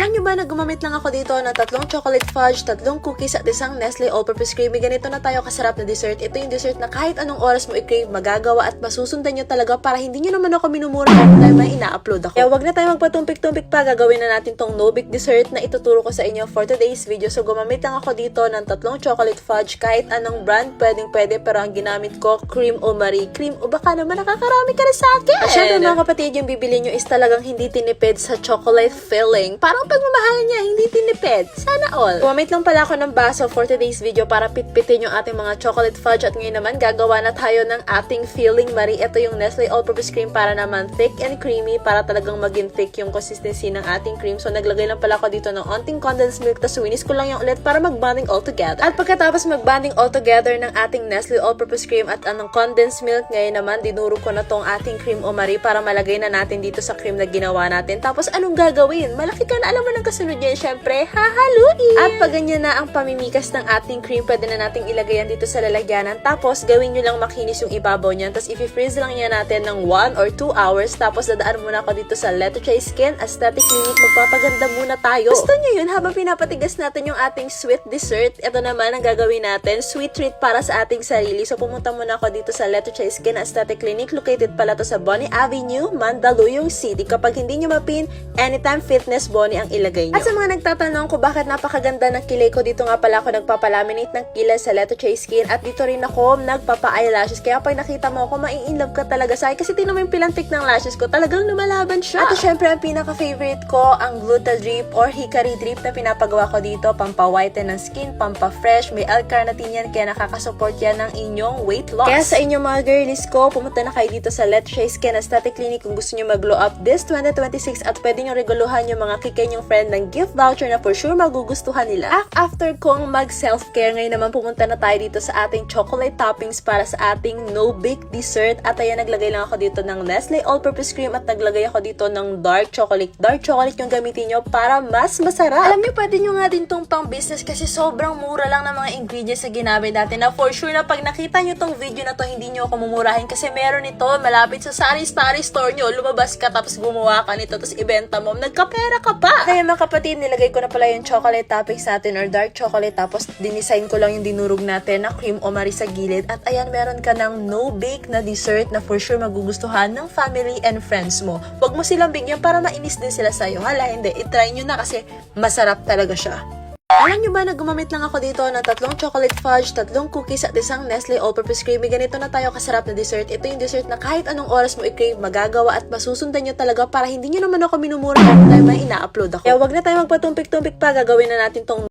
Alam nyo ba na gumamit lang ako dito ng 3 chocolate fudge, 3 cookies at isang Nestle All-Purpose Creamy. Ganito na tayo kasarap na dessert. Ito yung dessert na kahit anong oras mo i-crave, magagawa at masusundan nyo talaga para hindi nyo naman ako minumura every time na ina-upload ako. Kaya wag na tayo magpatumpik-tumpik pa. Gagawin na natin tong no big dessert na ituturo ko sa inyo for today's video. So gumamit lang ako dito ng 3 chocolate fudge, kahit anong brand pwede, pero ang ginamit ko, cream o Marie. Cream o baka naman nakakarami ka na sa akin. At syempre mga kapatid, yung bibili nyo is talagang hindi tinipid sa chocolate filling. Parang pagmamahalan niya, hindi tinipid. Sana all. Gumamit lang pala ako ng baso for today's video para pitpitin yung ating mga chocolate fudge. At ngayon naman, gagawa na tayo ng ating filling Marie. Ito yung Nestle All-Purpose Cream para naman thick and creamy, para talagang maging thick yung consistency ng ating cream. So naglagay lang pala ako dito ng onting condensed milk, tapos winis ko lang yung ulit para mag-bonding all together. At pagkatapos mag-bonding all together ng ating Nestle All-Purpose Cream at anong condensed milk, ngayon naman, dinuro ko na tong ating cream o Marie para malagay na natin dito sa cream na ginawa natin. Tapos anong gagawin? Malaki ka na, alam mo ng kasunod yan, syempre, hahaluin! At pag ganyan na ang pamimikas ng ating cream, pwede na nating ilagay yan dito sa lalagyanan. Tapos, gawin nyo lang makinis yung ibabaw niyan. Tapos, i-freeze lang yan natin ng 1 or 2 hours. Tapos, dadaan muna ako dito sa Letochay Skin Aesthetic Clinic. Magpapaganda muna tayo. Gusto nyo yun habang pinapatigas natin yung ating sweet dessert? Ito naman ang gagawin natin, sweet treat para sa ating sarili. So, pumunta muna ako dito sa Letochay Skin Aesthetic Clinic. Located pala to sa Bonnie Avenue, Mandaluyong City. Kapag hindi nyo mapin, Anytime Fitness Bonnie ang ilagay nyo. At sa mga nagtatanong ko bakit napakaganda ng kilay ko, dito nga pala ako nagpapalaminate ng kilay sa Letochay Skin at dito rin ako nagpapa-eyelashes. Kaya pag nakita mo ako, mai-inlove ka talaga sa akin kasi tingnan mo yung pilantik ng lashes ko, talagang lumalaban siya. At syempre, ang pinaka-favorite ko, ang Gluta Drip or Hickory Drip na pinapagawa ko dito, pampa-whiten ng skin, pampa-fresh, may L-carnitine yan, kaya nakakasupport yan ng inyong weight loss. Kaya sa inyong mga girlies ko, pumunta na kayo dito sa Letochay Skin Aesthetic Clinic kung gusto nyo mag-glow up this 2026 at pwede nyo reguluhan yung mga kikay nyong friend ng gift voucher na for sure magugustuhan nila. After kong mag-self-care, ngayon naman pumunta na tayo dito sa ating chocolate toppings para sa ating no-bake dessert. At ayan, naglagay lang ako dito ng Nestle All-Purpose Cream at naglagay ako dito ng dark chocolate. Dark chocolate yung gamitin nyo para mas masarap. Alam nyo, pwede nyo nga din tong pang business kasi sobrang mura lang ng mga ingredients na ginamit natin na for sure na pag nakita nyo tong video na to, hindi nyo ako mumurahin kasi meron ito malapit sa sari-sari store nyo. Lumabas ka tapos gumawa ka nito tapos ibenta mo. Nagkapera ka pa! Kaya mga kapatid, nilagay ko na pala yung chocolate toppings natin or dark chocolate tapos dinisign ko lang yung dinurog natin na cream o Marie sa gilid. At ayan, meron ka ng no-bake na dessert na for sure magugustuhan ng family and friends mo. Huwag mo silang bigyan para mainis din sila sa'yo. Hala, hindi. I-try nyo na kasi masarap talaga siya. Alam nyo ba na gumamit lang ako dito ng 3 chocolate fudge, 3 cookies at isang Nestle All-Purpose Creamy. Ganito na tayo kasarap na dessert. Ito yung dessert na kahit anong oras mo i-crave, magagawa at masusundan nyo talaga para hindi nyo naman ako minumura every time na ina-upload ako. Kaya wag na tayo magpatumpik-tumpik pa. Gagawin na natin tong